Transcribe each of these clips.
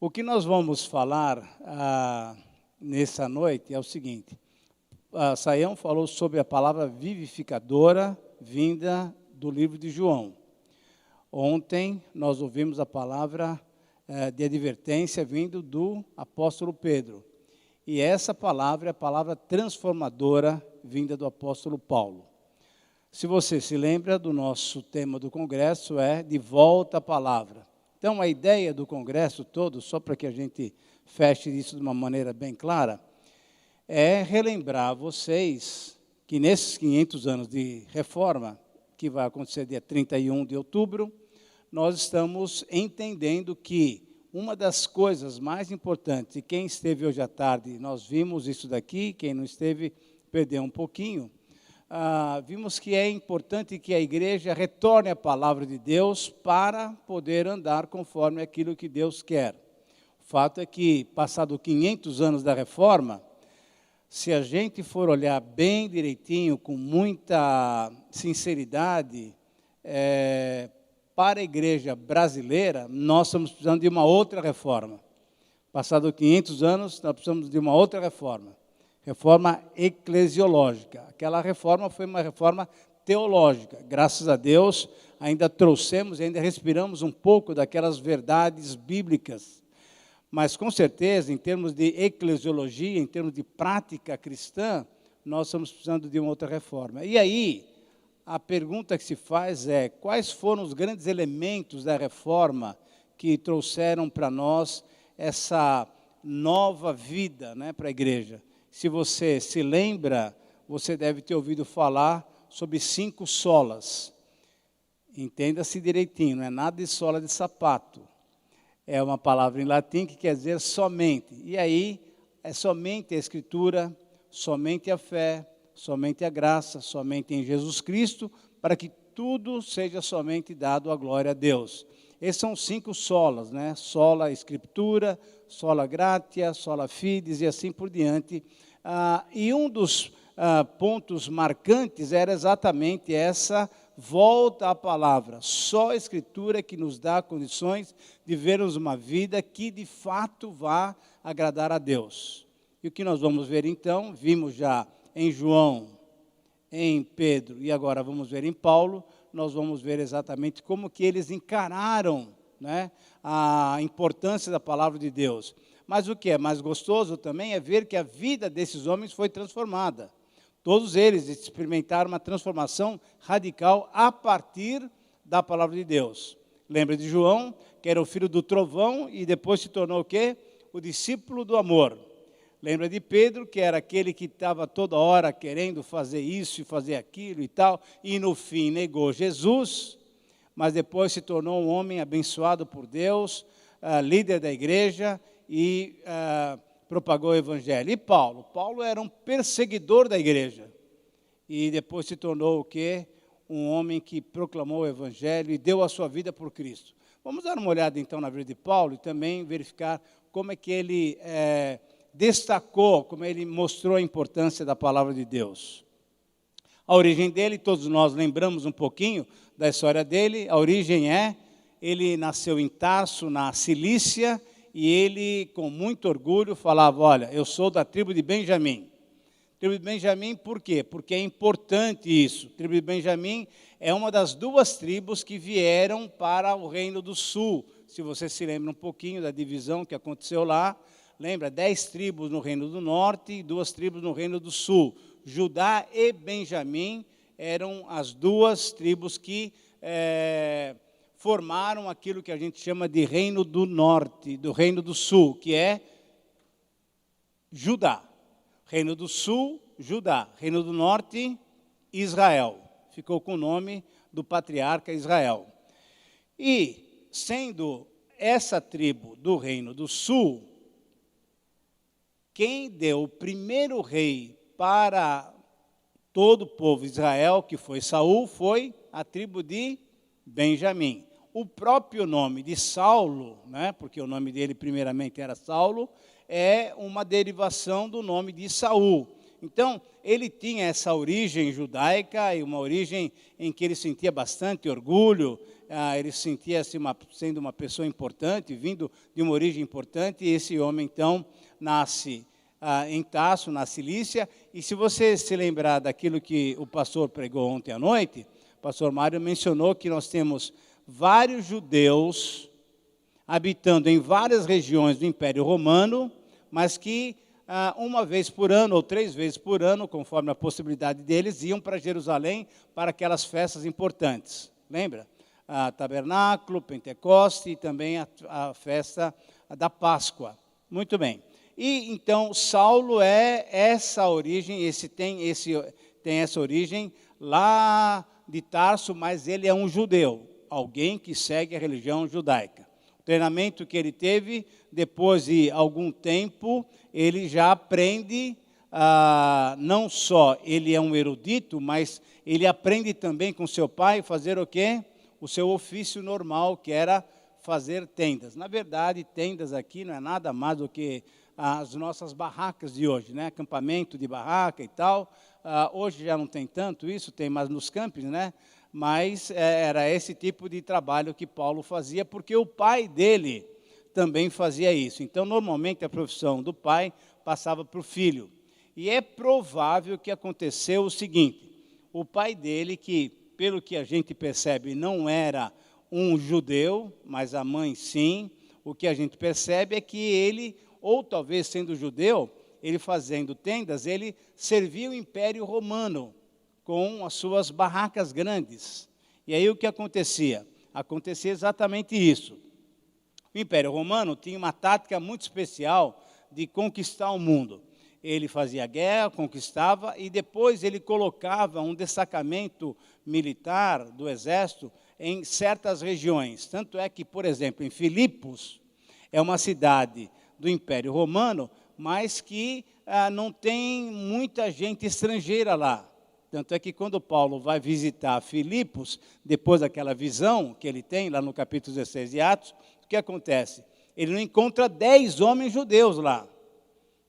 O que nós vamos falar nessa noite é o seguinte. Saião falou sobre a palavra vivificadora vinda do livro de João. Ontem nós ouvimos a palavra de advertência vindo do apóstolo Pedro. E essa palavra é a palavra transformadora vinda do apóstolo Paulo. Se você se lembra do nosso tema do congresso é de volta à palavra. Então a ideia do congresso todo, só para que a gente feche isso de uma maneira bem clara, é relembrar vocês que nesses 500 anos de reforma, que vai acontecer dia 31 de outubro, nós estamos entendendo que uma das coisas mais importantes, e quem esteve hoje à tarde, nós vimos isso daqui, quem não esteve, perdeu um pouquinho, vimos que é importante que a igreja retorne à palavra de Deus para poder andar conforme aquilo que Deus quer. O fato é que, passado 500 anos da reforma, se a gente for olhar bem direitinho, com muita sinceridade, para a igreja brasileira, nós estamos precisando de uma outra reforma. Passado 500 anos, nós precisamos de uma outra reforma. Reforma eclesiológica. Aquela reforma foi uma reforma teológica. Graças a Deus, ainda trouxemos, ainda respiramos um pouco daquelas verdades bíblicas. Mas, com certeza, em termos de eclesiologia, em termos de prática cristã, nós estamos precisando de uma outra reforma. E aí, a pergunta que se faz é, quais foram os grandes elementos da reforma que trouxeram para nós essa nova vida, né, para a igreja? Se você se lembra, você deve ter ouvido falar sobre 5 solas. Entenda-se direitinho, não é nada de sola de sapato. É uma palavra em latim que quer dizer somente. E aí, é somente a Escritura, somente a fé, somente a graça, somente em Jesus Cristo, para que tudo seja somente dado a glória a Deus. Esses são 5 solas, né? Sola Escritura, sola gratia, sola fides e assim por diante. E um dos pontos marcantes era exatamente essa volta à palavra. Só a Escritura que nos dá condições de vermos uma vida que de fato vá agradar a Deus. E o que nós vamos ver então, vimos já em João, em Pedro e agora vamos ver em Paulo, nós vamos ver exatamente como que eles encararam, né, a importância da palavra de Deus. Mas o que é mais gostoso também é ver que a vida desses homens foi transformada. Todos eles experimentaram uma transformação radical a partir da palavra de Deus. Lembra de João, que era o filho do trovão e depois se tornou o quê? O discípulo do amor. Lembra de Pedro, que era aquele que estava toda hora querendo fazer isso e fazer aquilo e tal, e no fim negou Jesus, mas depois se tornou um homem abençoado por Deus, líder da igreja e propagou o evangelho. E Paulo? Paulo era um perseguidor da igreja e depois se tornou o quê? Um homem que proclamou o evangelho e deu a sua vida por Cristo. Vamos dar uma olhada então na vida de Paulo e também verificar como é que ele destacou, como ele mostrou a importância da palavra de Deus. A origem dele, todos nós lembramos um pouquinho da história dele. A origem ele nasceu em Tarso, na Cilícia, e ele, com muito orgulho, falava, olha, eu sou da tribo de Benjamim. Tribo de Benjamim, por quê? Porque é importante isso. A tribo de Benjamim é uma das 2 tribos que vieram para o Reino do Sul. Se você se lembra um pouquinho da divisão que aconteceu lá, lembra, 10 tribos no Reino do Norte e 2 tribos no Reino do Sul. Judá e Benjamim eram as 2 tribos que formaram aquilo que a gente chama de Reino do Norte, do Reino do Sul, que é Judá. Reino do Sul, Judá. Reino do Norte, Israel. Ficou com o nome do patriarca Israel. E, sendo essa tribo do Reino do Sul, quem deu o primeiro rei para todo o povo de Israel, que foi Saul, foi a tribo de Benjamim. O próprio nome de Saulo, né, porque o nome dele primeiramente era Saulo, é uma derivação do nome de Saul. Então, ele tinha essa origem judaica, e uma origem em que ele sentia bastante orgulho, ele se sentia sendo uma pessoa importante, vindo de uma origem importante, e esse homem, então, nasce em Tarso, na Cilícia. E se você se lembrar daquilo que o pastor pregou ontem à noite, o pastor Mário mencionou que nós temos vários judeus habitando em várias regiões do Império Romano, mas que uma vez por ano ou 3 vezes por ano, conforme a possibilidade deles, iam para Jerusalém para aquelas festas importantes. Lembra? Tabernáculo, Pentecoste e também a festa da Páscoa. Muito bem. E então Saulo é essa origem, tem essa origem lá de Tarso, mas ele é um judeu, alguém que segue a religião judaica. O treinamento que ele teve, depois de algum tempo, ele já aprende, não só ele é um erudito, mas ele aprende também com seu pai fazer o quê? O seu ofício normal, que era fazer tendas. Na verdade, tendas aqui não é nada mais do que as nossas barracas de hoje, né? Acampamento de barraca e tal. Hoje já não tem tanto isso, tem mais nos campos, né? Mas era esse tipo de trabalho que Paulo fazia, porque o pai dele também fazia isso. Então, normalmente, a profissão do pai passava para o filho. E é provável que aconteceu o seguinte: o pai dele, que, pelo que a gente percebe, não era um judeu, mas a mãe sim, o que a gente percebe é que ele, ou talvez sendo judeu, ele fazendo tendas, ele servia o Império Romano com as suas barracas grandes. E aí o que acontecia? Acontecia exatamente isso. O Império Romano tinha uma tática muito especial de conquistar o mundo. Ele fazia guerra, conquistava, e depois ele colocava um destacamento militar do exército em certas regiões. Tanto é que, por exemplo, em Filipos, é uma cidade do Império Romano, mas que não tem muita gente estrangeira lá. Tanto é que quando Paulo vai visitar Filipos, depois daquela visão que ele tem, lá no capítulo 16 de Atos, o que acontece? Ele não encontra 10 homens judeus lá.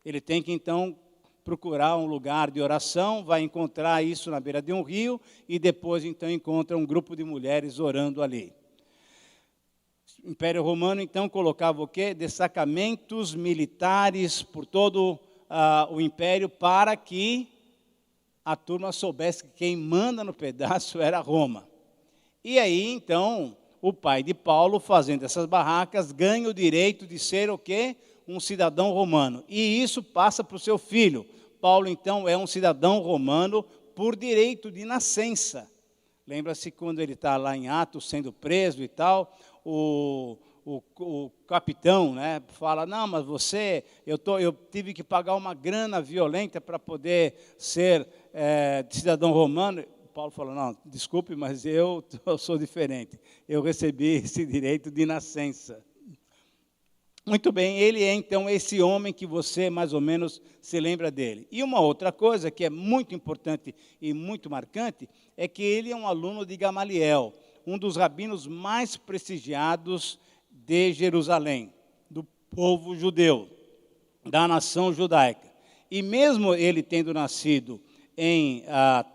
Ele tem que, então, procurar um lugar de oração, vai encontrar isso na beira de um rio, e depois, então, encontra um grupo de mulheres orando ali. O Império Romano, então, colocava o quê? Destacamentos militares por todo o Império, para que a turma soubesse que quem manda no pedaço era Roma. E aí, então, o pai de Paulo, fazendo essas barracas, ganha o direito de ser o quê? Um cidadão romano. E isso passa para o seu filho. Paulo, então, é um cidadão romano por direito de nascença. Lembra-se quando ele está lá em Atos, sendo preso e tal, o capitão, né, fala, não, mas eu tive que pagar uma grana violenta para poder ser cidadão romano. Paulo falou, não, desculpe, mas eu sou diferente. Eu recebi esse direito de nascença. Muito bem, ele é então esse homem que você mais ou menos se lembra dele. E uma outra coisa que é muito importante e muito marcante é que ele é um aluno de Gamaliel, um dos rabinos mais prestigiados de Jerusalém, do povo judeu, da nação judaica. E mesmo ele tendo nascido em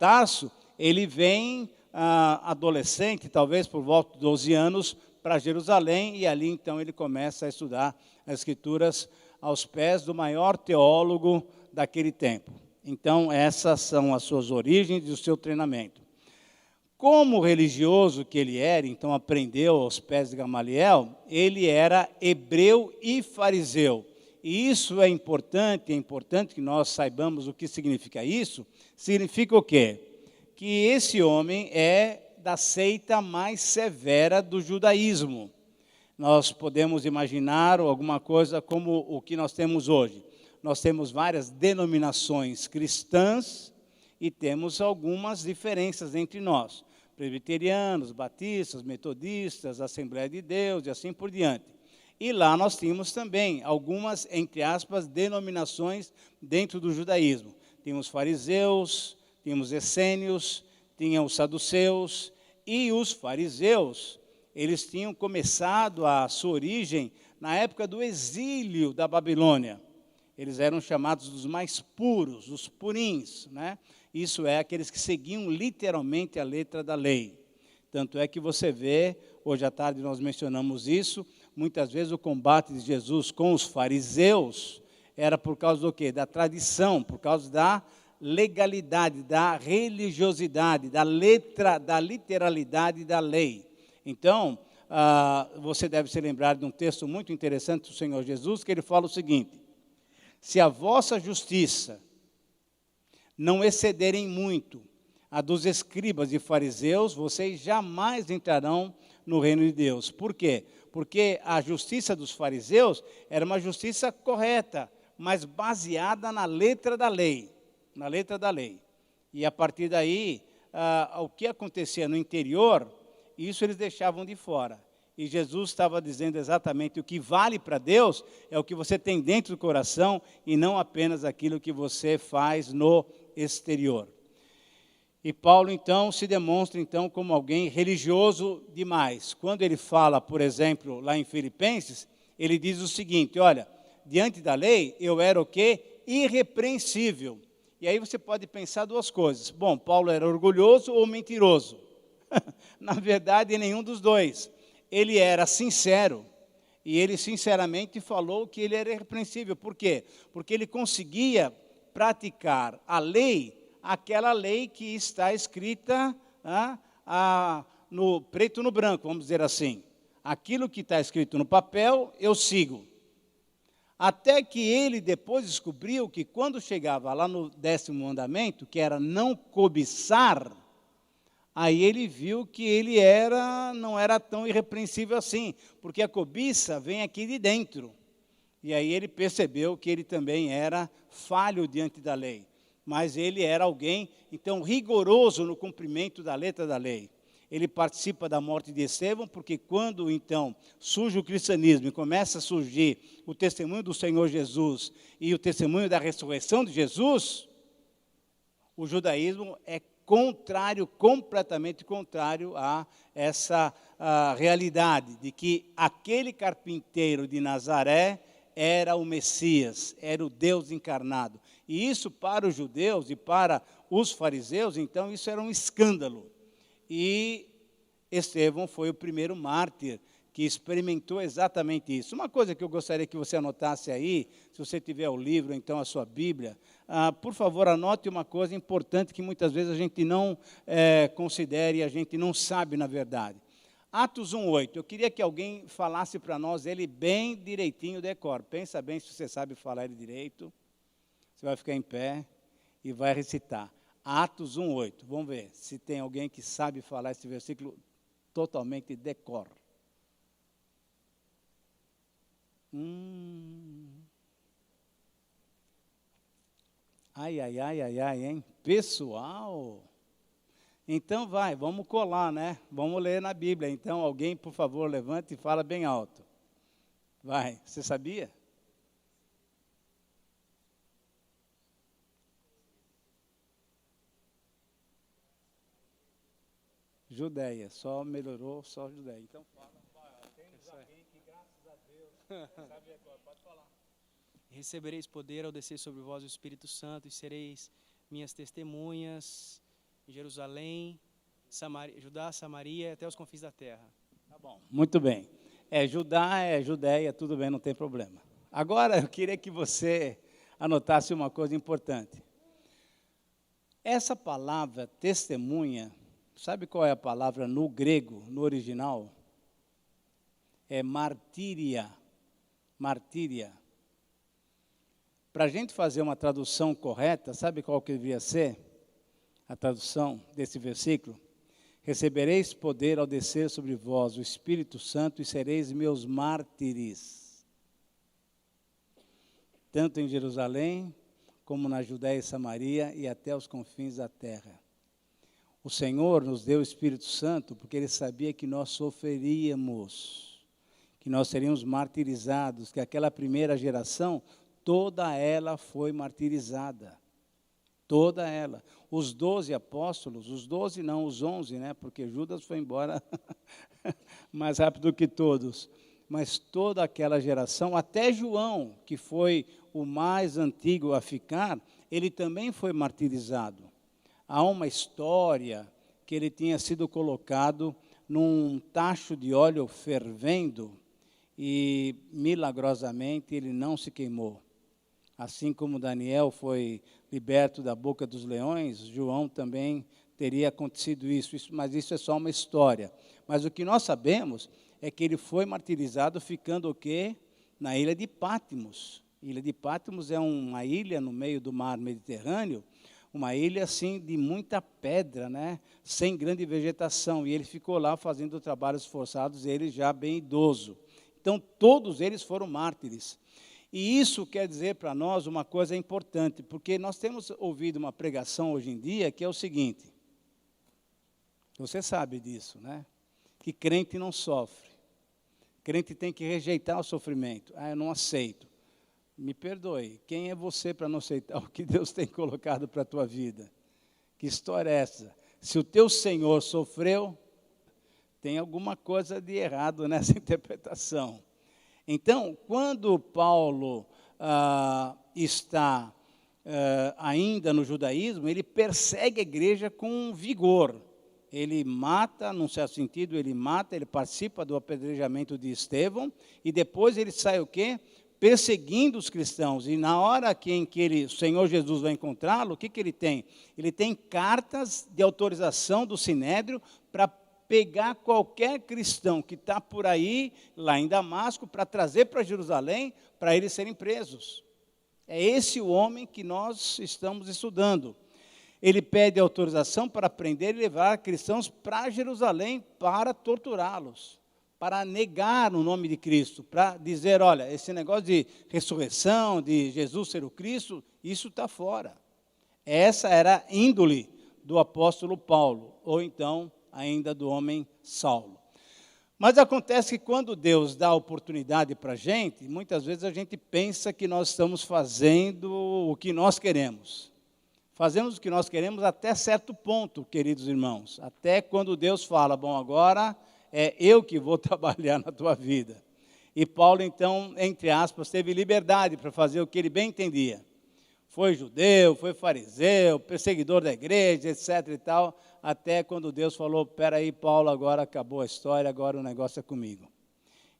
Tarso, ele vem adolescente, talvez por volta de 12 anos, para Jerusalém, e ali então ele começa a estudar as Escrituras aos pés do maior teólogo daquele tempo. Então, essas são as suas origens e o seu treinamento. Como religioso que ele era, então aprendeu aos pés de Gamaliel, ele era hebreu e fariseu. E isso é importante que nós saibamos o que significa isso. Significa o quê? Que esse homem é da seita mais severa do judaísmo. Nós podemos imaginar alguma coisa como o que nós temos hoje. Nós temos várias denominações cristãs e temos algumas diferenças entre nós. Presbiterianos, batistas, metodistas, Assembleia de Deus e assim por diante. E lá nós tínhamos também algumas, entre aspas, denominações dentro do judaísmo. Tínhamos fariseus, tínhamos essênios, tinham os saduceus, e os fariseus, eles tinham começado a sua origem na época do exílio da Babilônia. Eles eram chamados dos mais puros, os purins, né? Isso é, aqueles que seguiam literalmente a letra da lei. Tanto é que você vê, hoje à tarde nós mencionamos isso, muitas vezes o combate de Jesus com os fariseus era por causa do quê? Da tradição, por causa da legalidade, da religiosidade, da literalidade da lei. Então, você deve se lembrar de um texto muito interessante do Senhor Jesus, que ele fala o seguinte: se a vossa justiça não excederem muito a dos escribas e fariseus, vocês jamais entrarão no reino de Deus. Por quê? Porque a justiça dos fariseus era uma justiça correta, mas baseada na letra da lei. Na letra da lei. E a partir daí, o que acontecia no interior, isso eles deixavam de fora. E Jesus estava dizendo exatamente o que vale para Deus é o que você tem dentro do coração e não apenas aquilo que você faz no exterior. E Paulo, então, se demonstra, então, como alguém religioso demais. Quando ele fala, por exemplo, lá em Filipenses, ele diz o seguinte: olha, diante da lei, eu era o quê? Irrepreensível. E aí você pode pensar duas coisas. Bom, Paulo era orgulhoso ou mentiroso? Na verdade, nenhum dos dois. Ele era sincero. E ele sinceramente falou que ele era irrepreensível. Por quê? Porque ele conseguia praticar a lei, aquela lei que está escrita no preto no branco, vamos dizer assim. Aquilo que está escrito no papel, eu sigo. Até que ele depois descobriu que quando chegava lá no 10º mandamento, que era não cobiçar, aí ele viu que ele não era tão irrepreensível assim, porque a cobiça vem aqui de dentro. E aí ele percebeu que ele também era falho diante da lei. Mas ele era alguém, então, rigoroso no cumprimento da letra da lei. Ele participa da morte de Estevão, porque quando, então, surge o cristianismo e começa a surgir o testemunho do Senhor Jesus e o testemunho da ressurreição de Jesus, o judaísmo é contrário, completamente contrário a essa realidade de que aquele carpinteiro de Nazaré era o Messias, era o Deus encarnado. E isso para os judeus e para os fariseus, então, isso era um escândalo. E Estevão foi o primeiro mártir que experimentou exatamente isso. Uma coisa que eu gostaria que você anotasse aí, se você tiver o livro, então a sua Bíblia, por favor, anote uma coisa importante que muitas vezes a gente não considera e a gente não sabe na verdade. Atos 1:8, eu queria que alguém falasse para nós ele bem direitinho de cor. Pensa bem se você sabe falar ele direito. Você vai ficar em pé e vai recitar. Atos 1:8. Vamos ver se tem alguém que sabe falar esse versículo totalmente de cor. Ai, hein? Pessoal. Então vamos colar, né? Vamos ler na Bíblia. Então, alguém, por favor, levante e fala bem alto. Vai, você sabia? Judéia, só melhorou, só Judéia. Então fala, temos alguém que, graças a Deus, sabe agora, pode falar. Recebereis poder ao descer sobre vós o Espírito Santo e sereis minhas testemunhas em Jerusalém, Judá, Samaria, até os confins da terra. Tá bom, muito bem. Judá, Judéia, tudo bem, não tem problema. Agora, eu queria que você anotasse uma coisa importante. Essa palavra testemunha, sabe qual é a palavra no grego, no original? É martíria. Martíria. Para a gente fazer uma tradução correta, sabe qual que deveria ser a tradução desse versículo? Recebereis poder ao descer sobre vós o Espírito Santo e sereis meus mártires, tanto em Jerusalém, como na Judéia e Samaria e até os confins da terra. O Senhor nos deu o Espírito Santo porque Ele sabia que nós sofreríamos, que nós seríamos martirizados, que aquela primeira geração, toda ela foi martirizada. Toda ela. Os 12 apóstolos, os 12 não, os 11, né? Porque Judas foi embora mais rápido que todos. mas toda aquela geração, até João, que foi o mais antigo a ficar, ele também foi martirizado. Há uma história que ele tinha sido colocado num tacho de óleo fervendo e, milagrosamente, ele não se queimou. Assim como Daniel foi liberto da boca dos leões, João também teria acontecido isso, mas isso é só uma história. Mas o que nós sabemos é que ele foi martirizado ficando o quê? Na ilha de Patmos. A ilha de Patmos é uma ilha no meio do mar Mediterrâneo, uma ilha assim de muita pedra, né? Sem grande vegetação, e ele ficou lá fazendo trabalhos forçados, ele já bem idoso. Então, todos eles foram mártires. E isso quer dizer para nós uma coisa importante, porque nós temos ouvido uma pregação hoje em dia que é o seguinte, você sabe disso, né? Que crente não sofre. Crente tem que rejeitar o sofrimento. Eu não aceito. Me perdoe, quem é você para não aceitar o que Deus tem colocado para a tua vida? Que história é essa? Se o teu Senhor sofreu, tem alguma coisa de errado nessa interpretação. Então, quando Paulo está ainda no judaísmo, ele persegue a igreja com vigor. Ele mata, num certo sentido, ele participa do apedrejamento de Estevão, e depois ele sai o quê? Perseguindo os cristãos. E na hora em que o Senhor Jesus vai encontrá-lo, o que ele tem? Ele tem cartas de autorização do Sinédrio para pegar qualquer cristão que está por aí, lá em Damasco, para trazer para Jerusalém, para eles serem presos. É esse o homem que nós estamos estudando. Ele pede autorização para prender e levar cristãos para Jerusalém para torturá-los, para negar o nome de Cristo, para dizer, olha, esse negócio de ressurreição, de Jesus ser o Cristo, isso está fora. Essa era a índole do apóstolo Paulo, ou então ainda do homem Saulo. Mas acontece que quando Deus dá oportunidade para a gente, muitas vezes a gente pensa que nós estamos fazendo o que nós queremos. Fazemos o que nós queremos até certo ponto, queridos irmãos. Até quando Deus fala, bom, agora é eu que vou trabalhar na tua vida. E Paulo, então, entre aspas, teve liberdade para fazer o que ele bem entendia. Foi judeu, foi fariseu, perseguidor da igreja, etc. e tal, até quando Deus falou, peraí, Paulo, agora acabou a história, agora o negócio é comigo.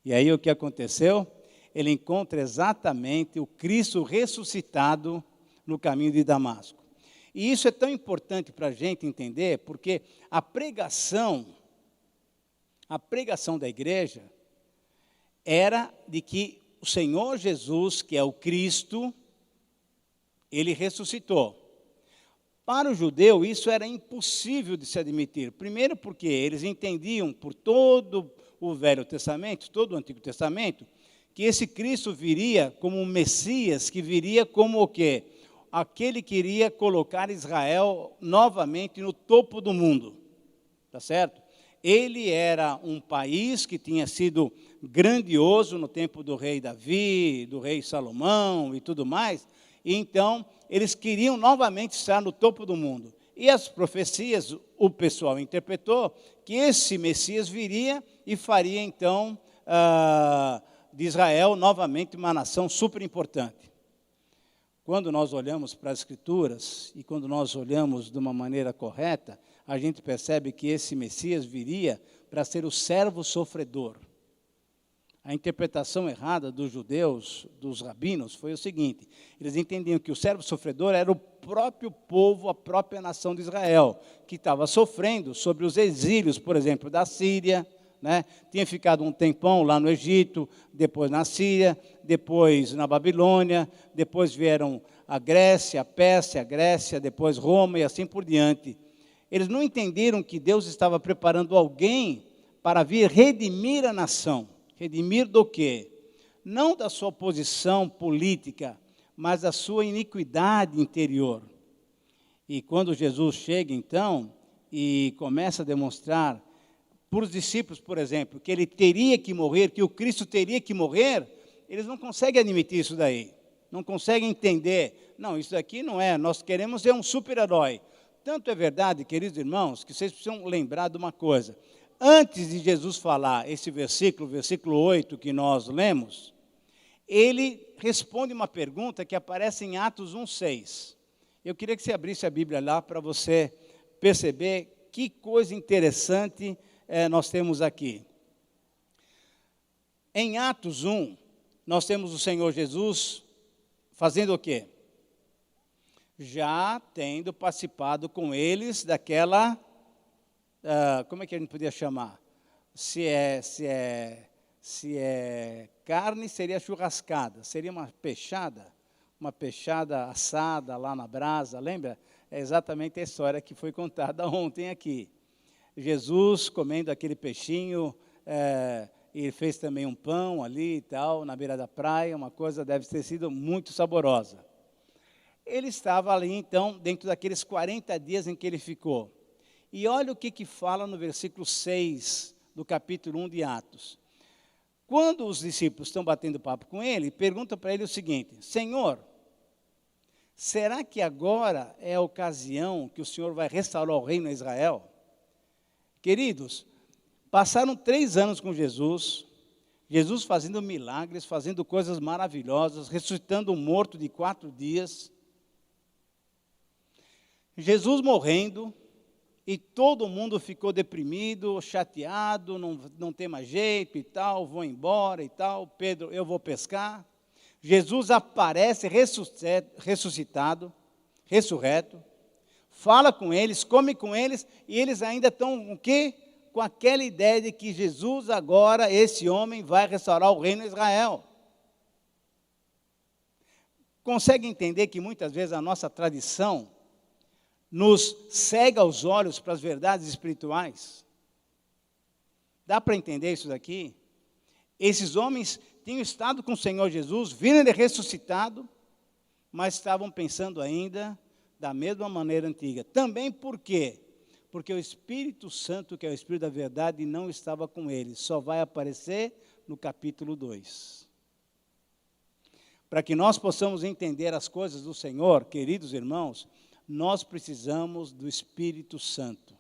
E aí o que aconteceu? Ele encontra exatamente o Cristo ressuscitado no caminho de Damasco. E isso é tão importante para a gente entender, porque a pregação da igreja era de que o Senhor Jesus, que é o Cristo, ele ressuscitou. Para o judeu, isso era impossível de se admitir. Primeiro porque eles entendiam, por todo o Velho Testamento, todo o Antigo Testamento, que esse Cristo viria como um Messias, que viria como o quê? Aquele que iria colocar Israel novamente no topo do mundo. Tá certo? Ele era um país que tinha sido grandioso no tempo do rei Davi, do rei Salomão e tudo mais. E então, eles queriam novamente estar no topo do mundo. E as profecias, o pessoal interpretou que esse Messias viria e faria, então, de Israel novamente uma nação super importante. Quando nós olhamos para as Escrituras e quando nós olhamos de uma maneira correta, a gente percebe que esse Messias viria para ser o servo sofredor. A interpretação errada dos judeus, dos rabinos, foi o seguinte: eles entendiam que o servo sofredor era o próprio povo, a própria nação de Israel, que estava sofrendo sobre os exílios, por exemplo, da Síria, né? Tinha ficado um tempão lá no Egito, depois na Síria, depois na Babilônia, depois vieram a Grécia, a Pérsia, a Grécia, depois Roma e assim por diante. Eles não entenderam que Deus estava preparando alguém para vir redimir a nação. Redimir do quê? Não da sua posição política, mas da sua iniquidade interior. E quando Jesus chega, então, e começa a demonstrar para os discípulos, por exemplo, que ele teria que morrer, que o Cristo teria que morrer, eles não conseguem admitir isso daí. Não conseguem entender. Não, isso daqui não é. Nós queremos ser um super-herói. Tanto é verdade, queridos irmãos, que vocês precisam lembrar de uma coisa. antes de Jesus falar esse versículo, versículo 8 que nós lemos, ele responde uma pergunta que aparece em Atos 1:6. Eu queria que você abrisse a Bíblia lá para você perceber que coisa interessante nós temos aqui. Em Atos 1, nós temos o Senhor Jesus fazendo o quê? Já tendo participado com eles daquela, como é que a gente podia chamar? Se é carne, seria churrascada, seria uma peixada assada lá na brasa, lembra? É exatamente a história que foi contada ontem aqui. Jesus comendo aquele peixinho, ele fez também um pão ali e tal, na beira da praia, uma coisa deve ter sido muito saborosa. Ele estava ali, então, dentro daqueles 40 dias em que ele ficou. E olha o que fala no versículo 6 do capítulo 1 de Atos. Quando os discípulos estão batendo papo com ele, perguntam para ele o seguinte: Senhor, será que agora é a ocasião que o Senhor vai restaurar o reino a Israel? Queridos, passaram 3 anos com Jesus, Jesus fazendo milagres, fazendo coisas maravilhosas, ressuscitando um morto de 4 dias, Jesus morrendo, e todo mundo ficou deprimido, chateado, não tem mais jeito e tal, vou embora e tal, Pedro, eu vou pescar. Jesus aparece ressuscitado, ressurreto, fala com eles, come com eles, e eles ainda estão com o quê? Com aquela ideia de que Jesus agora, esse homem, vai restaurar o reino de Israel. Consegue entender que muitas vezes a nossa tradição nos cega os olhos para as verdades espirituais? Dá para entender isso daqui? Esses homens tinham estado com o Senhor Jesus, viram ele ressuscitado, mas estavam pensando ainda da mesma maneira antiga. Também por quê? Porque o Espírito Santo, que é o Espírito da verdade, não estava com eles. Só vai aparecer no capítulo 2. Para que nós possamos entender as coisas do Senhor, queridos irmãos, nós precisamos do Espírito Santo.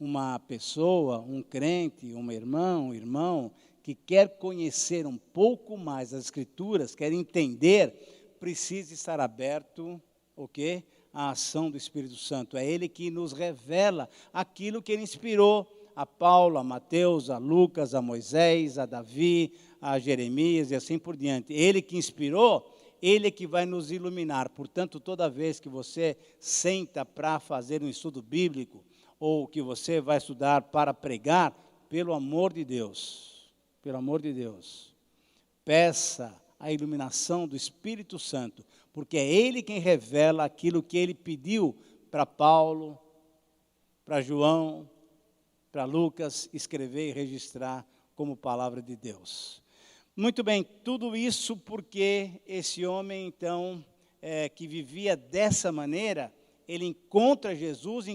Uma pessoa, um crente, um irmão, que quer conhecer um pouco mais as Escrituras, quer entender, precisa estar aberto, o quê? A ação do Espírito Santo. É Ele que nos revela aquilo que Ele inspirou a Paulo, a Mateus, a Lucas, a Moisés, a Davi, a Jeremias e assim por diante. Ele que inspirou, Ele é que vai nos iluminar. Portanto, toda vez que você senta para fazer um estudo bíblico, ou que você vai estudar para pregar, pelo amor de Deus, peça a iluminação do Espírito Santo, porque é Ele quem revela aquilo que Ele pediu para Paulo, para João, para Lucas escrever e registrar como palavra de Deus. Muito bem, tudo isso porque esse homem, então, que vivia dessa maneira, ele encontra Jesus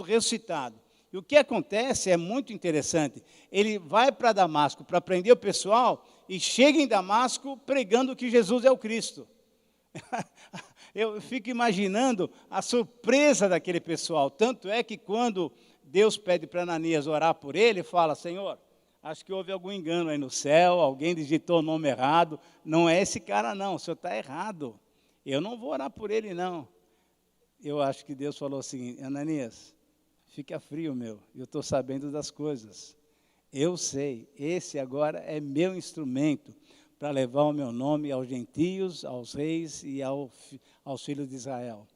ressuscitado. E o que acontece é muito interessante. Ele vai para Damasco para prender o pessoal e chega em Damasco pregando que Jesus é o Cristo. Eu fico imaginando a surpresa daquele pessoal. Tanto é que quando Deus pede para Ananias orar por ele, fala: Senhor, acho que houve algum engano aí no céu, alguém digitou o nome errado. Não é esse cara não, o senhor está errado. Eu não vou orar por ele não. Eu acho que Deus falou assim: Ananias, fica frio, meu, eu estou sabendo das coisas. Eu sei, esse agora é meu instrumento para levar o meu nome aos gentios, aos reis e aos filhos de Israel.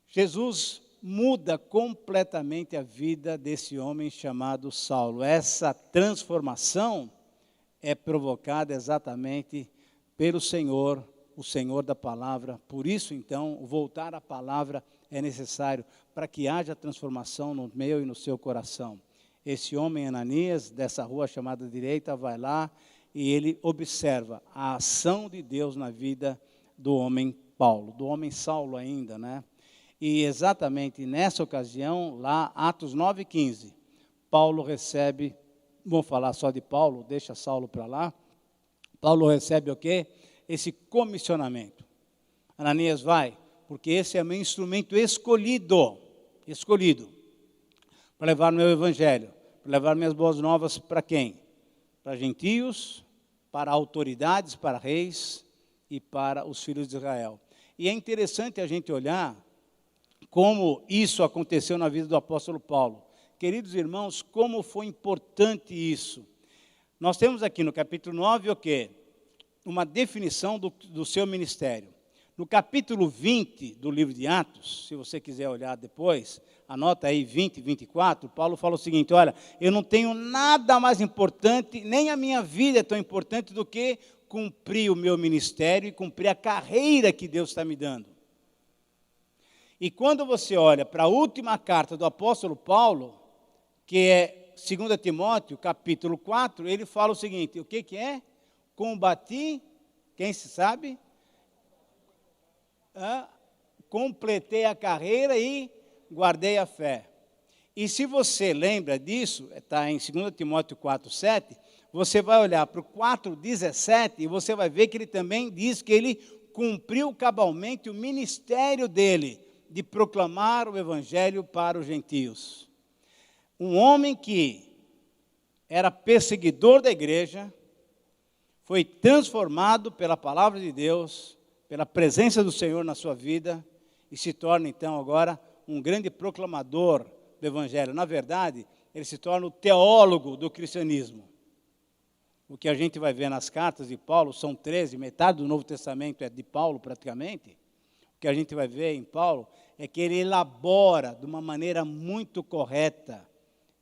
Jesus muda completamente a vida desse homem chamado Saulo. Essa transformação é provocada exatamente pelo Senhor, o Senhor da palavra. Por isso, então, voltar à palavra é necessário para que haja transformação no meu e no seu coração. Esse homem, Ananias, dessa rua chamada direita, vai lá e ele observa a ação de Deus na vida do homem Paulo, do homem Saulo ainda, né? E exatamente nessa ocasião, lá, Atos 9:15, Paulo recebe, vou falar só de Paulo, deixa Saulo para lá, Paulo recebe o quê? Esse comissionamento. Ananias vai, porque esse é meu instrumento escolhido, para levar o meu evangelho, Levar minhas boas novas para quem? Para gentios, para autoridades, para reis e para os filhos de Israel. E é interessante a gente olhar como isso aconteceu na vida do apóstolo Paulo. Queridos irmãos, como foi importante isso. Nós temos aqui no capítulo 9 o quê? Uma definição do seu ministério. No capítulo 20 do livro de Atos, se você quiser olhar depois, anota aí 20, 24, Paulo fala o seguinte, olha, eu não tenho nada mais importante, nem a minha vida é tão importante do que cumprir o meu ministério e cumprir a carreira que Deus está me dando. E quando você olha para a última carta do apóstolo Paulo, que é 2 Timóteo, capítulo 4, ele fala o seguinte, o que é? Combati, quem se sabe? Completei a carreira e guardei a fé. E se você lembra disso, está em 2 Timóteo 4,7, você vai olhar para o 4,17 e você vai ver que ele também diz que ele cumpriu cabalmente o ministério dele, de proclamar o evangelho para os gentios. Um homem que era perseguidor da igreja, foi transformado pela palavra de Deus, pela presença do Senhor na sua vida, e se torna então agora um grande proclamador do evangelho. Na verdade, ele se torna o teólogo do cristianismo. O que a gente vai ver nas cartas de Paulo, são 13, metade do Novo Testamento é de Paulo praticamente. O que a gente vai ver em Paulo é que ele elabora de uma maneira muito correta,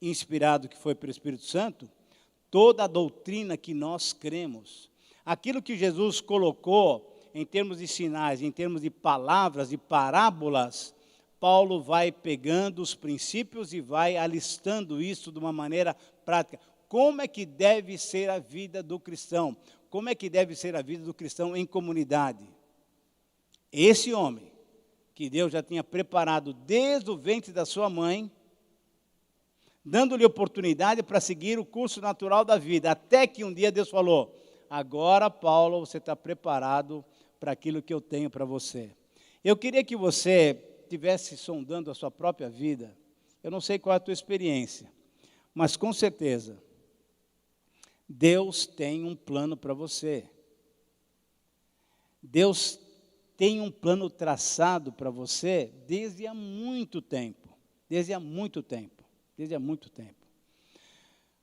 inspirado que foi pelo Espírito Santo, toda a doutrina que nós cremos. Aquilo que Jesus colocou em termos de sinais, em termos de palavras e parábolas, Paulo vai pegando os princípios e vai alistando isso de uma maneira prática. Como é que deve ser a vida do cristão? Como é que deve ser a vida do cristão em comunidade? Esse homem, que Deus já tinha preparado desde o ventre da sua mãe, dando-lhe oportunidade para seguir o curso natural da vida, até que um dia Deus falou, agora, Paulo, você está preparado para aquilo que eu tenho para você. Eu queria que você estivesse sondando a sua própria vida. Eu não sei qual é a tua experiência, mas com certeza, Deus tem um plano para você. Deus tem um plano traçado para você desde há muito tempo. Desde há muito tempo. Desde há muito tempo.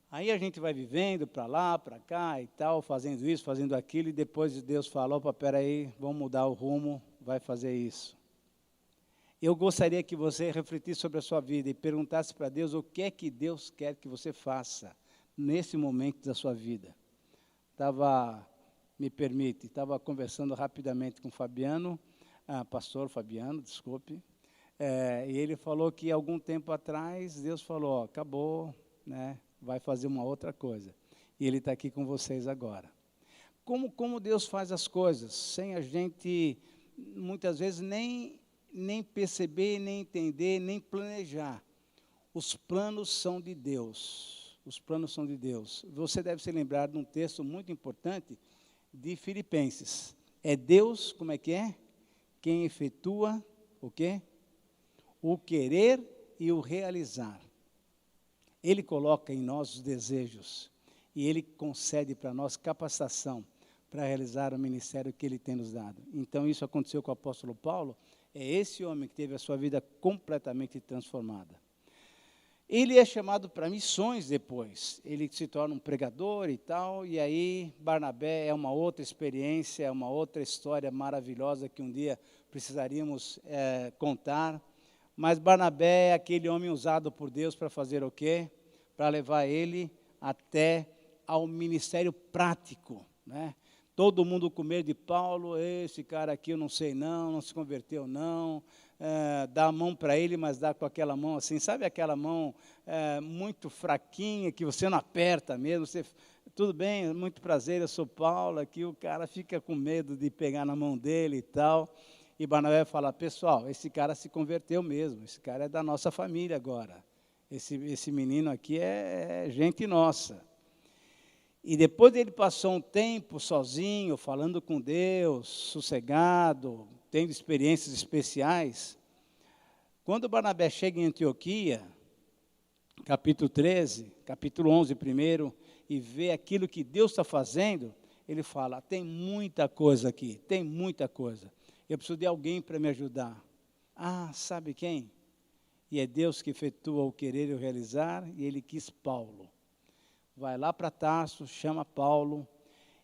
Aí a gente vai vivendo para lá, para cá e tal, fazendo isso, fazendo aquilo, e depois Deus fala, opa, peraí, vamos mudar o rumo, vai fazer isso. Eu gostaria que você refletisse sobre a sua vida e perguntasse para Deus o que é que Deus quer que você faça nesse momento da sua vida. Estava conversando rapidamente com o Fabiano, pastor Fabiano, desculpe, e ele falou que algum tempo atrás Deus falou, ó, acabou, né? Vai fazer uma outra coisa. E ele está aqui com vocês agora. Como Deus faz as coisas, sem a gente, muitas vezes, nem perceber, nem entender, nem planejar. Os planos são de Deus. Os planos são de Deus. Você deve se lembrar de um texto muito importante de Filipenses. É Deus, como é que é? Quem efetua o quê? O querer e o realizar. Ele coloca em nós os desejos e Ele concede para nós capacitação para realizar o ministério que Ele tem nos dado. Então, isso aconteceu com o apóstolo Paulo, é esse homem que teve a sua vida completamente transformada. Ele é chamado para missões depois, ele se torna um pregador e tal, e aí Barnabé é uma outra experiência, é uma outra história maravilhosa que um dia precisaríamos contar. Mas Barnabé é aquele homem usado por Deus para fazer o quê? Para levar ele até ao ministério prático, né? Todo mundo com medo de Paulo, esse cara aqui eu não sei não se converteu não, dá a mão para ele, mas dá com aquela mão assim, sabe aquela mão muito fraquinha, que você não aperta mesmo, tudo bem, muito prazer, eu sou Paulo, aqui o cara fica com medo de pegar na mão dele e tal. E Barnabé fala, pessoal, esse cara se converteu mesmo, esse cara é da nossa família agora. Esse menino aqui é gente nossa. E depois ele passou um tempo sozinho, falando com Deus, sossegado, tendo experiências especiais. Quando Barnabé chega em Antioquia, capítulo 13, capítulo 11 primeiro, e vê aquilo que Deus está fazendo, ele fala, tem muita coisa aqui, tem muita coisa. Eu preciso de alguém para me ajudar. Ah, sabe quem? E é Deus que efetua o querer e o realizar, e ele quis Paulo. Vai lá para Tarso, chama Paulo,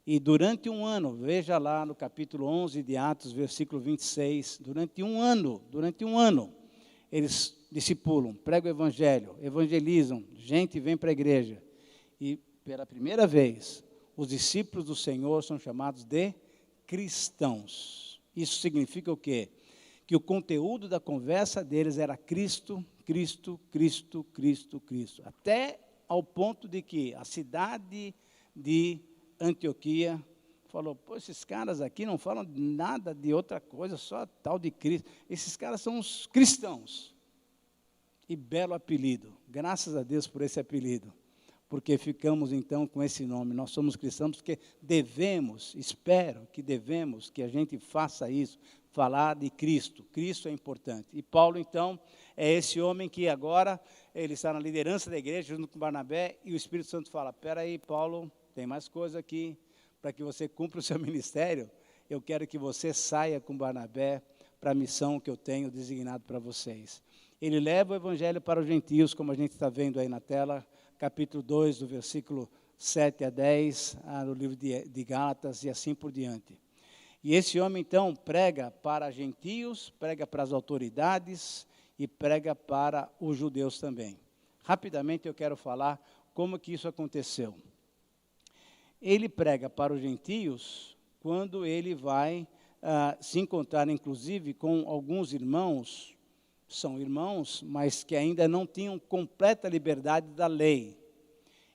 e durante um ano, veja lá no capítulo 11 de Atos, versículo 26, durante um ano, eles discipulam, pregam o evangelho, evangelizam, gente vem para a igreja. E pela primeira vez, os discípulos do Senhor são chamados de cristãos. Isso significa o quê? Que o conteúdo da conversa deles era Cristo, Cristo, Cristo, Cristo, Cristo. Até ao ponto de que a cidade de Antioquia falou, pô, esses caras aqui não falam nada de outra coisa, só tal de Cristo. Esses caras são os cristãos. E belo apelido, graças a Deus por esse apelido, porque ficamos então com esse nome. Nós somos cristãos porque devemos, espero que a gente faça isso, falar de Cristo. Cristo é importante. E Paulo então é esse homem que agora ele está na liderança da igreja junto com Barnabé, e o Espírito Santo fala, espera aí Paulo, tem mais coisa aqui, para que você cumpra o seu ministério, eu quero que você saia com Barnabé para a missão que eu tenho designado para vocês. Ele leva o evangelho para os gentios, como a gente está vendo aí na tela, capítulo 2, do versículo 7 a 10, no livro de Gálatas e assim por diante. E esse homem, então, prega para gentios, prega para as autoridades e prega para os judeus também. Rapidamente eu quero falar como que isso aconteceu. Ele prega para os gentios quando ele vai se encontrar, inclusive, com alguns irmãos, são irmãos, mas que ainda não tinham completa liberdade da lei.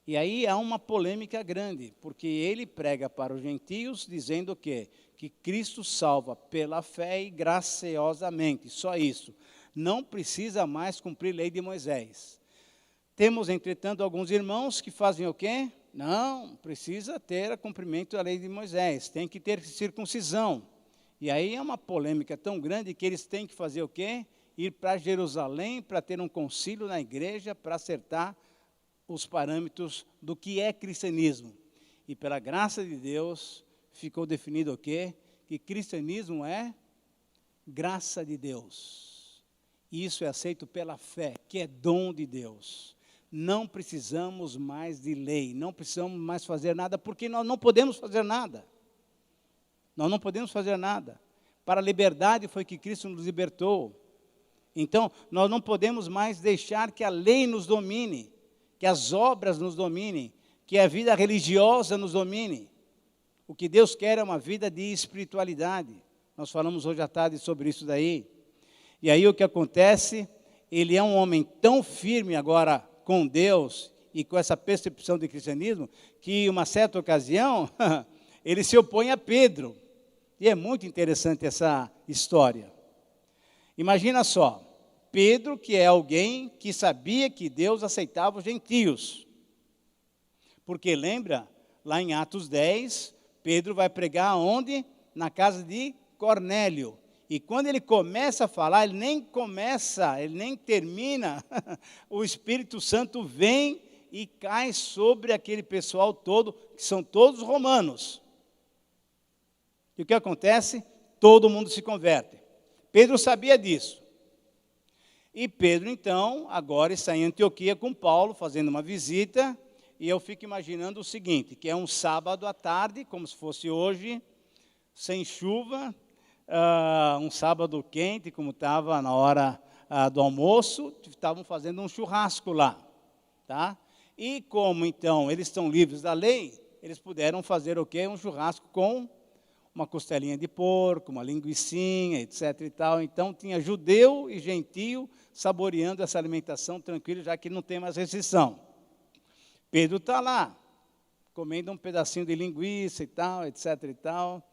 E aí há uma polêmica grande, porque ele prega para os gentios dizendo o quê? Que Cristo salva pela fé e graciosamente, só isso. Não precisa mais cumprir a lei de Moisés. Temos, entretanto, alguns irmãos que fazem o quê? Não, precisa ter o cumprimento da lei de Moisés, tem que ter circuncisão. E aí é uma polêmica tão grande que eles têm que fazer o quê? Ir para Jerusalém para ter um concílio na igreja para acertar os parâmetros do que é cristianismo. E pela graça de Deus, ficou definido o quê? Que cristianismo é graça de Deus. Isso é aceito pela fé, que é dom de Deus. Não precisamos mais de lei, não precisamos mais fazer nada, porque nós não podemos fazer nada. Nós não podemos fazer nada. Para a liberdade foi que Cristo nos libertou. Então, nós não podemos mais deixar que a lei nos domine, que as obras nos dominem, que a vida religiosa nos domine. O que Deus quer é uma vida de espiritualidade. Nós falamos hoje à tarde sobre isso daí. E aí o que acontece, ele é um homem tão firme agora com Deus e com essa percepção de cristianismo, que em uma certa ocasião, ele se opõe a Pedro. E é muito interessante essa história. Imagina só, Pedro, que é alguém que sabia que Deus aceitava os gentios. Porque lembra, lá em Atos 10, Pedro vai pregar onde? Na casa de Cornélio. E quando ele começa a falar, ele nem termina, o Espírito Santo vem e cai sobre aquele pessoal todo, que são todos romanos. E o que acontece? Todo mundo se converte. Pedro sabia disso. E Pedro, então, agora está em Antioquia com Paulo, fazendo uma visita, e eu fico imaginando o seguinte, que é um sábado à tarde, como se fosse hoje, sem chuva, um sábado quente, como estava na hora do almoço, estavam fazendo um churrasco lá, tá? E como, então, eles estão livres da lei, eles puderam fazer o quê? Um churrasco com uma costelinha de porco, uma linguicinha, etc. e tal. Então, tinha judeu e gentio saboreando essa alimentação tranquila, já que não tem mais restrição. Pedro está lá, comendo um pedacinho de linguiça e tal, etc. e tal.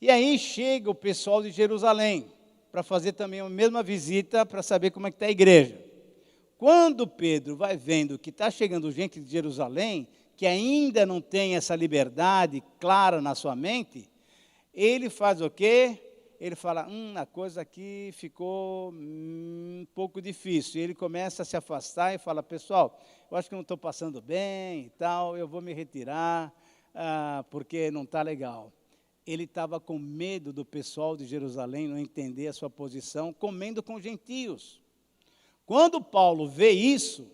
E aí chega o pessoal de Jerusalém, para fazer também a mesma visita, para saber como é que está a igreja. Quando Pedro vai vendo que está chegando gente de Jerusalém, que ainda não tem essa liberdade clara na sua mente, ele faz o quê? ele fala, a coisa aqui ficou um pouco difícil. E ele começa a se afastar e fala, pessoal, eu acho que não estou passando bem e tal, eu vou me retirar, porque não está legal. Ele estava com medo do pessoal de Jerusalém não entender a sua posição, comendo com gentios. Quando Paulo vê isso,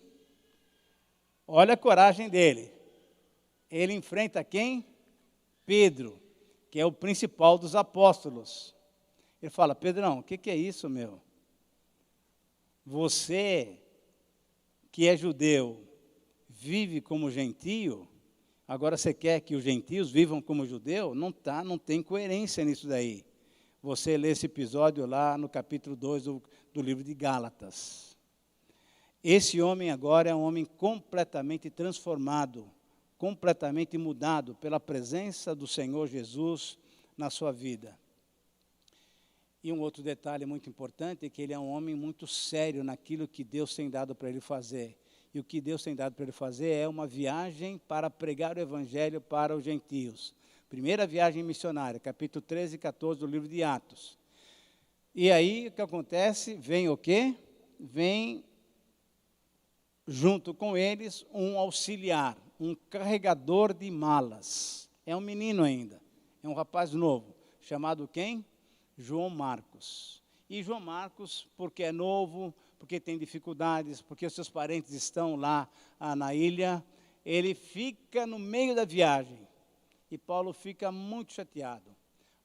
olha a coragem dele. Ele enfrenta quem? Pedro, que é o principal dos apóstolos. Ele fala, Pedrão, o que é isso, meu? Você, que é judeu, vive como gentio, agora você quer que os gentios vivam como judeu? Não tem coerência nisso daí. Você lê esse episódio lá no capítulo 2 do livro de Gálatas. Esse homem agora é um homem completamente transformado, completamente mudado pela presença do Senhor Jesus na sua vida. E um outro detalhe muito importante é que ele é um homem muito sério naquilo que Deus tem dado para ele fazer. E o que Deus tem dado para ele fazer é uma viagem para pregar o Evangelho para os gentios. Primeira viagem missionária, capítulo 13 e 14 do livro de Atos. E aí, o que acontece? Vem o quê? Vem, junto com eles, um auxiliar, um carregador de malas. É um menino ainda, é um rapaz novo, chamado quem? João Marcos. E João Marcos, porque é novo, porque tem dificuldades, porque os seus parentes estão lá na ilha, ele fica no meio da viagem. E Paulo fica muito chateado.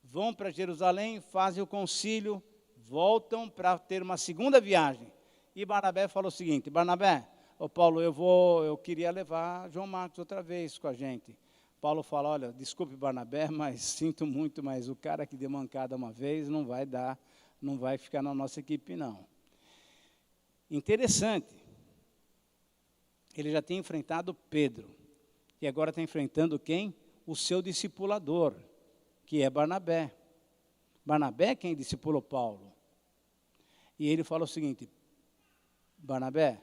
Vão para Jerusalém, fazem o concílio, voltam para ter uma segunda viagem. E Barnabé falou o seguinte, Barnabé, Paulo, eu queria levar João Marcos outra vez com a gente. Paulo fala, olha, desculpe Barnabé, mas sinto muito, mas o cara que deu mancada uma vez não vai ficar na nossa equipe não. Interessante, ele já tem enfrentado Pedro, e agora está enfrentando quem? O seu discipulador, que é Barnabé. Barnabé é quem discipulou Paulo. E ele fala o seguinte, Barnabé,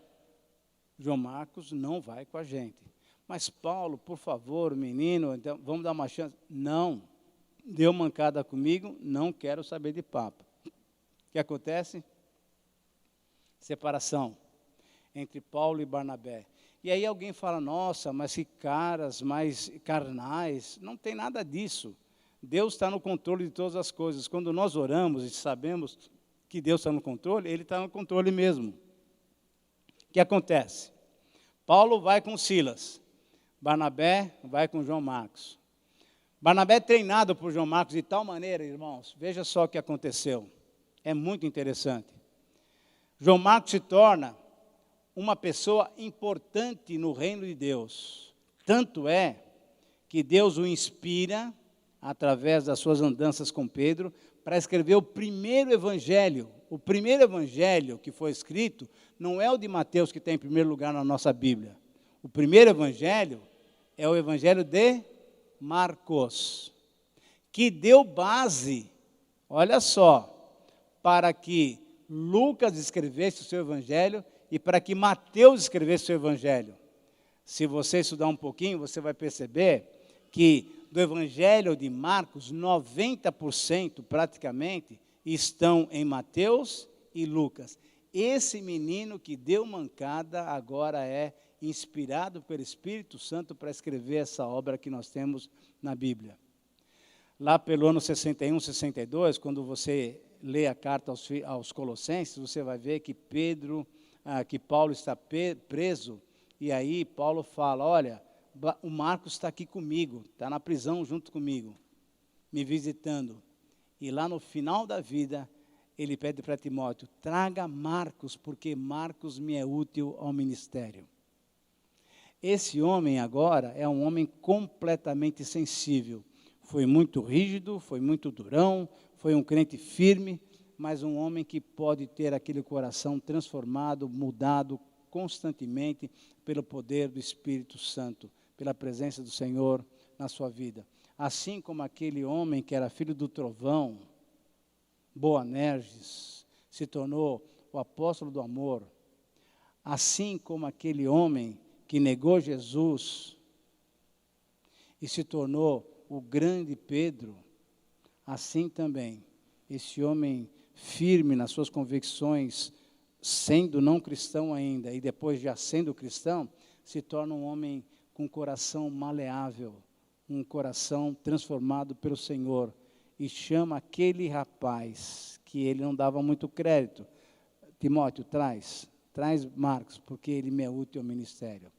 João Marcos não vai com a gente. Mas Paulo, por favor, menino, então, vamos dar uma chance. Não, deu mancada comigo, não quero saber de papo. O que acontece? Separação entre Paulo e Barnabé. E aí alguém fala, nossa, mas que caras mais carnais. Não tem nada disso. Deus está no controle de todas as coisas. Quando nós oramos e sabemos que Deus está no controle, Ele está no controle mesmo. O que acontece? Paulo vai com Silas. Barnabé vai com João Marcos. Barnabé é treinado por João Marcos de tal maneira, irmãos, veja só o que aconteceu. É muito interessante. João Marcos se torna uma pessoa importante no reino de Deus. Tanto é que Deus o inspira, através das suas andanças com Pedro, para escrever o primeiro evangelho. O primeiro evangelho que foi escrito não é o de Mateus, que está em primeiro lugar na nossa Bíblia. O primeiro evangelho é o evangelho de Marcos, que deu base, olha só, para que Lucas escrevesse o seu evangelho e para que Mateus escrevesse o seu evangelho. Se você estudar um pouquinho, você vai perceber que do evangelho de Marcos, 90% praticamente estão em Mateus e Lucas. Esse menino que deu mancada agora é inspirado pelo Espírito Santo para escrever essa obra que nós temos na Bíblia. Lá pelo ano 61, 62, quando você lê a carta aos Colossenses, você vai ver que que Paulo está preso, e aí Paulo fala, olha, o Marcos está aqui comigo, está na prisão junto comigo, me visitando. E lá no final da vida, ele pede para Timóteo, traga Marcos, porque Marcos me é útil ao ministério. Esse homem agora é um homem completamente sensível. Foi muito rígido, foi muito durão, foi um crente firme, mas um homem que pode ter aquele coração transformado, mudado constantemente pelo poder do Espírito Santo, pela presença do Senhor na sua vida. Assim como aquele homem que era filho do trovão, Boanerges, se tornou o apóstolo do amor, assim como aquele homem que negou Jesus e se tornou o grande Pedro, assim também esse homem firme nas suas convicções, sendo não cristão ainda, e depois já sendo cristão, se torna um homem com coração maleável, um coração transformado pelo Senhor, e chama aquele rapaz, que ele não dava muito crédito, Timóteo, traz Marcos, porque ele me é útil ao ministério.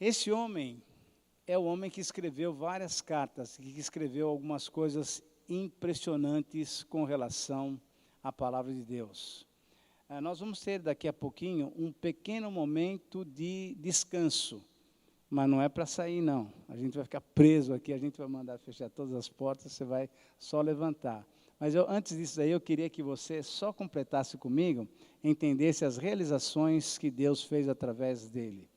Esse homem é o homem que escreveu várias cartas, que escreveu algumas coisas impressionantes com relação à palavra de Deus. Nós vamos ter daqui a pouquinho um pequeno momento de descanso, mas não é para sair não, a gente vai ficar preso aqui, a gente vai mandar fechar todas as portas, você vai só levantar. Mas antes disso aí, eu queria que você só completasse comigo, entendesse as realizações que Deus fez através dele.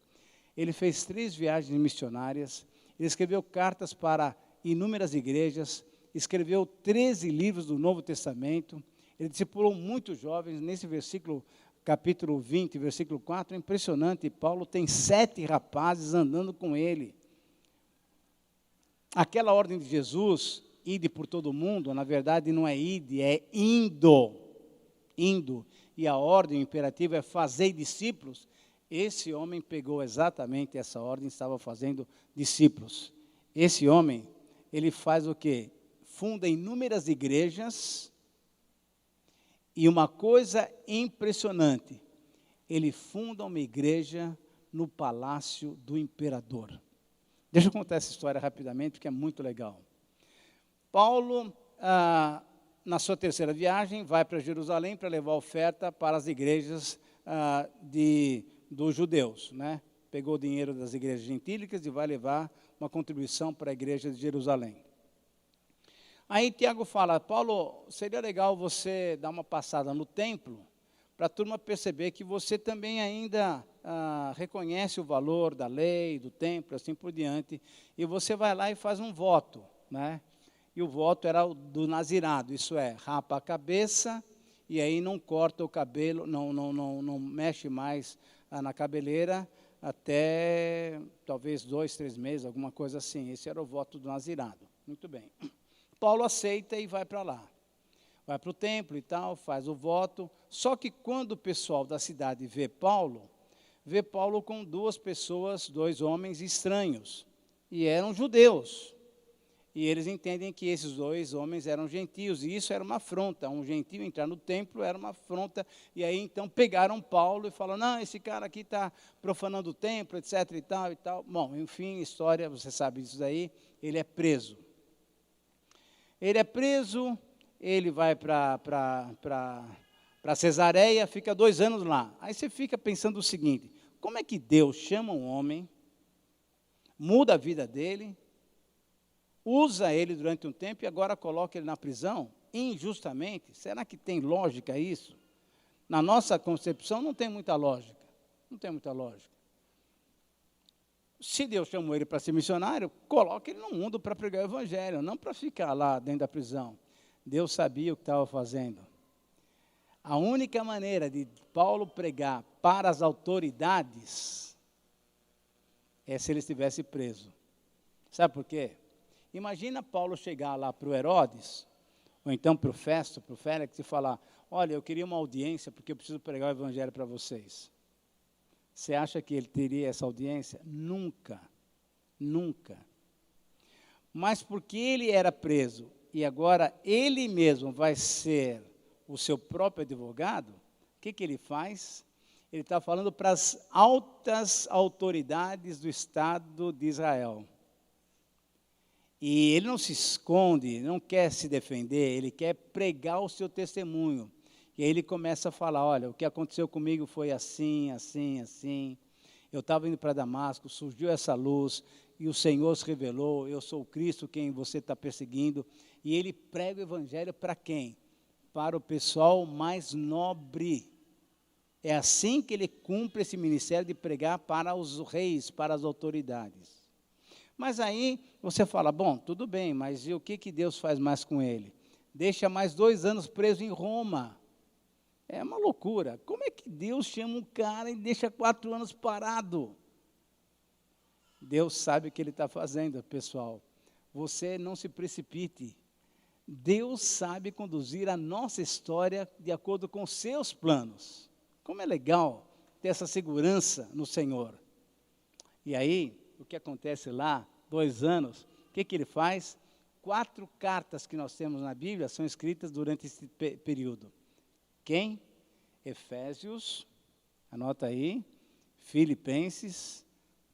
Ele fez 3 viagens missionárias, ele escreveu cartas para inúmeras igrejas, escreveu 13 livros do Novo Testamento, ele discipulou muitos jovens. Nesse versículo, capítulo 20, versículo 4, é impressionante, Paulo tem 7 rapazes andando com ele. Aquela ordem de Jesus, ide por todo mundo, na verdade não é ide, é indo. E a ordem imperativa é fazer discípulos. Esse homem pegou exatamente essa ordem, estava fazendo discípulos. Esse homem, ele faz o quê? Funda inúmeras igrejas. E uma coisa impressionante, ele funda uma igreja no palácio do imperador. Deixa eu contar essa história rapidamente, porque é muito legal. Paulo, na sua 3ª viagem, vai para Jerusalém para levar oferta para as igrejas dos judeus, né? Pegou o dinheiro das igrejas gentílicas e vai levar uma contribuição para a igreja de Jerusalém. Aí Tiago fala, Paulo, seria legal você dar uma passada no templo, para a turma perceber que você também ainda reconhece o valor da lei, do templo, assim por diante, e você vai lá e faz um voto, né? E o voto era o do nazirado, isso é, rapa a cabeça, e aí não corta o cabelo, não mexe mais na cabeleira, até talvez 2, 3 meses, alguma coisa assim. Esse era o voto do nazirado. Muito bem. Paulo aceita e vai para lá. Vai para o templo e tal, faz o voto. Só que quando o pessoal da cidade vê Paulo com 2 pessoas, 2 homens estranhos. E eram judeus. E eles entendem que esses 2 homens eram gentios. E isso era uma afronta. Um gentio entrar no templo era uma afronta. E aí então pegaram Paulo e falaram, não, esse cara aqui está profanando o templo, etc. e tal e tal. Bom, enfim, história, você sabe disso daí, ele é preso. Ele vai para Cesareia, fica 2 anos lá. Aí você fica pensando o seguinte, como é que Deus chama um homem, muda a vida dele, usa ele durante um tempo e agora coloca ele na prisão, injustamente? Será que tem lógica isso? Na nossa concepção não tem muita lógica. Se Deus chamou ele para ser missionário, coloque ele no mundo para pregar o evangelho, não para ficar lá dentro da prisão. Deus sabia o que estava fazendo. A única maneira de Paulo pregar para as autoridades é se ele estivesse preso. Sabe por quê? Imagina Paulo chegar lá para o Herodes, ou então para o Festo, para o Félix, e falar, olha, eu queria uma audiência porque eu preciso pregar o evangelho para vocês. Você acha que ele teria essa audiência? Nunca. Mas porque ele era preso e agora ele mesmo vai ser o seu próprio advogado, o que ele faz? Ele está falando para as altas autoridades do Estado de Israel. E ele não se esconde, não quer se defender, ele quer pregar o seu testemunho. E aí ele começa a falar, olha, o que aconteceu comigo foi assim. Eu estava indo para Damasco, surgiu essa luz, e o Senhor se revelou, eu sou o Cristo quem você está perseguindo. E ele prega o evangelho para quem? Para o pessoal mais nobre. É assim que ele cumpre esse ministério de pregar para os reis, para as autoridades. Mas aí você fala, bom, tudo bem, mas e o que Deus faz mais com ele? Deixa mais 2 anos preso em Roma. É uma loucura. Como é que Deus chama um cara e deixa 4 anos parado? Deus sabe o que ele está fazendo, pessoal. Você não se precipite. Deus sabe conduzir a nossa história de acordo com os seus planos. Como é legal ter essa segurança no Senhor. E aí, o que acontece lá, 2 anos, o que ele faz? 4 cartas que nós temos na Bíblia são escritas durante esse período. Quem? Efésios, anota aí, Filipenses,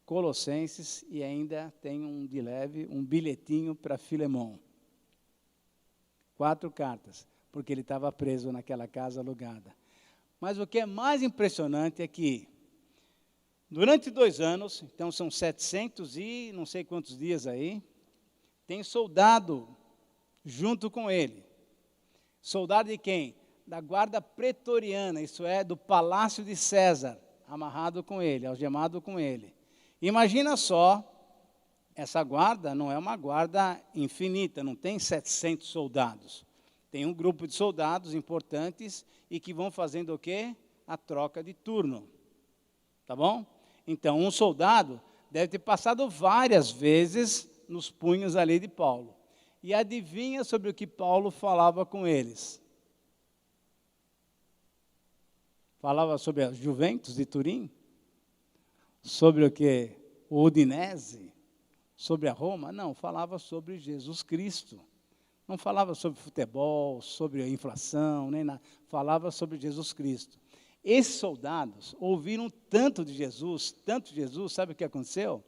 Colossenses e ainda tem de leve um bilhetinho para Filemão. 4 cartas, porque ele estava preso naquela casa alugada. Mas o que é mais impressionante é que, durante 2 anos, então são 700 e não sei quantos dias aí, tem soldado junto com ele. Soldado de quem? Da guarda pretoriana, isso é, do palácio de César, amarrado com ele, algemado com ele. Imagina só, essa guarda não é uma guarda infinita, não tem 700 soldados. Tem um grupo de soldados importantes e que vão fazendo o quê? A troca de turno. Tá bom? Então, um soldado deve ter passado várias vezes nos punhos ali de Paulo. E adivinha sobre o que Paulo falava com eles? Falava sobre a Juventus de Turim? Sobre o quê? O Udinese? Sobre a Roma? Não, falava sobre Jesus Cristo. Não falava sobre futebol, sobre a inflação, nem nada. Falava sobre Jesus Cristo. Esses soldados ouviram tanto de Jesus, sabe o que aconteceu?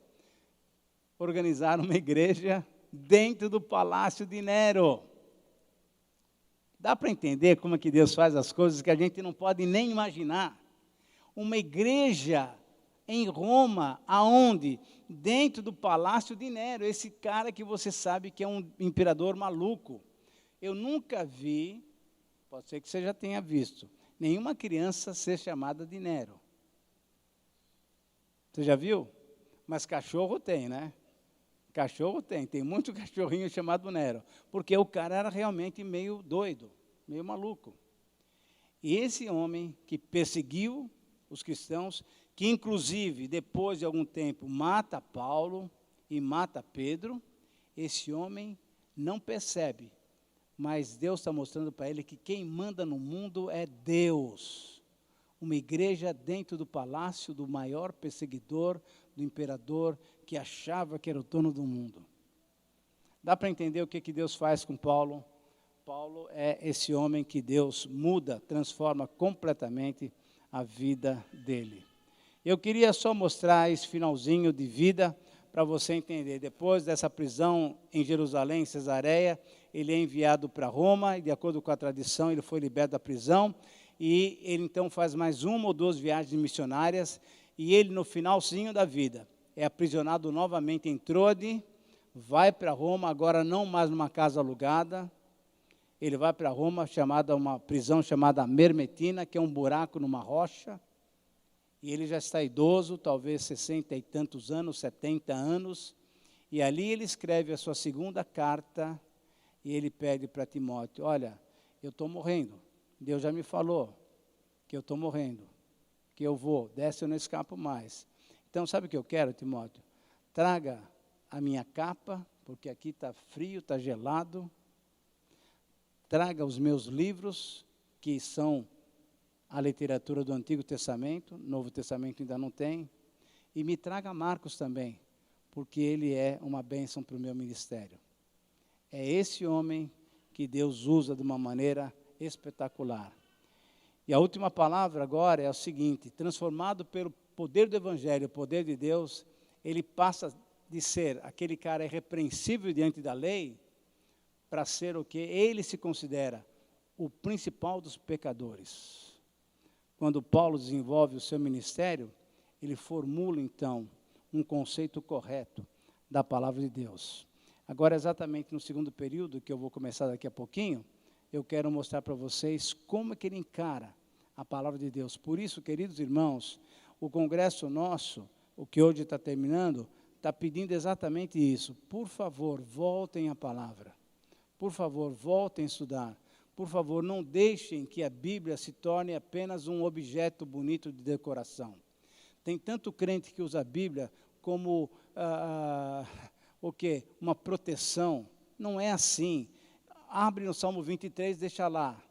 Organizaram uma igreja dentro do palácio de Nero. Dá para entender como é que Deus faz as coisas que a gente não pode nem imaginar? Uma igreja em Roma, aonde? Dentro do palácio de Nero, esse cara que você sabe que é um imperador maluco. Eu nunca vi, pode ser que você já tenha visto, nenhuma criança ser chamada de Nero. Você já viu? Mas cachorro tem, né? Cachorro tem muito cachorrinho chamado Nero, porque o cara era realmente meio doido, meio maluco. E esse homem que perseguiu os cristãos, que inclusive, depois de algum tempo, mata Paulo e mata Pedro, esse homem não percebe, mas Deus está mostrando para ele que quem manda no mundo é Deus. Uma igreja dentro do palácio do maior perseguidor, do imperador, que achava que era o dono do mundo. Dá para entender o que Deus faz com Paulo? Paulo é esse homem que Deus muda, transforma completamente a vida dele. Eu queria só mostrar esse finalzinho de vida para você entender. Depois dessa prisão em Jerusalém, em Cesareia, ele é enviado para Roma, e de acordo com a tradição, ele foi liberto da prisão, e ele então faz mais 1 ou 2 viagens missionárias, e ele no finalzinho da vida é aprisionado novamente em Troade, vai para Roma, agora não mais numa casa alugada, ele vai para Roma, uma prisão chamada Mermetina, que é um buraco numa rocha, e ele já está idoso, talvez 60 e tantos anos, 70 anos, e ali ele escreve a sua 2ª carta, e ele pede para Timóteo, olha, eu estou morrendo, Deus já me falou que eu estou morrendo, que eu vou, dessa eu não escapo mais. Então, sabe o que eu quero, Timóteo? Traga a minha capa, porque aqui está frio, está gelado, traga os meus livros, que são a literatura do Antigo Testamento, Novo Testamento ainda não tem, e me traga Marcos também, porque ele é uma bênção para o meu ministério. É esse homem que Deus usa de uma maneira espetacular. E a última palavra agora é o seguinte, transformado pelo poder do Evangelho, o poder de Deus, ele passa de ser aquele cara irrepreensível diante da lei, para ser o que ele se considera o principal dos pecadores. Quando Paulo desenvolve o seu ministério, ele formula então um conceito correto da palavra de Deus. Agora, exatamente no 2º período, que eu vou começar daqui a pouquinho, eu quero mostrar para vocês como é que ele encara a palavra de Deus. Por isso, queridos irmãos, o congresso nosso, o que hoje está terminando, está pedindo exatamente isso. Por favor, voltem à palavra. Por favor, voltem a estudar. Por favor, não deixem que a Bíblia se torne apenas um objeto bonito de decoração. Tem tanto crente que usa a Bíblia como uma proteção. Não é assim. abre no Salmo 23, deixa lá.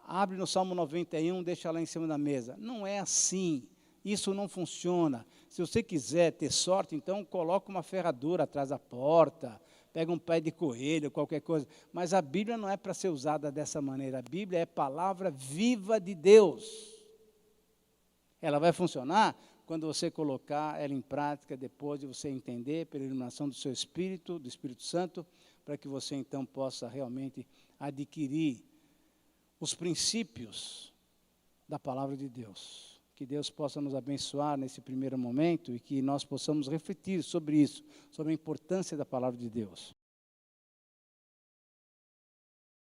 Abre no Salmo 91, deixa lá em cima da mesa. Não é assim. Isso não funciona. Se você quiser ter sorte, então coloca uma ferradura atrás da porta, pega um pé de coelho, qualquer coisa. Mas a Bíblia não é para ser usada dessa maneira. A Bíblia é palavra viva de Deus. Ela vai funcionar quando você colocar ela em prática, depois de você entender, pela iluminação do seu Espírito, do Espírito Santo, para que você então possa realmente adquirir os princípios da palavra de Deus. Que Deus possa nos abençoar nesse primeiro momento e que nós possamos refletir sobre isso, sobre a importância da palavra de Deus.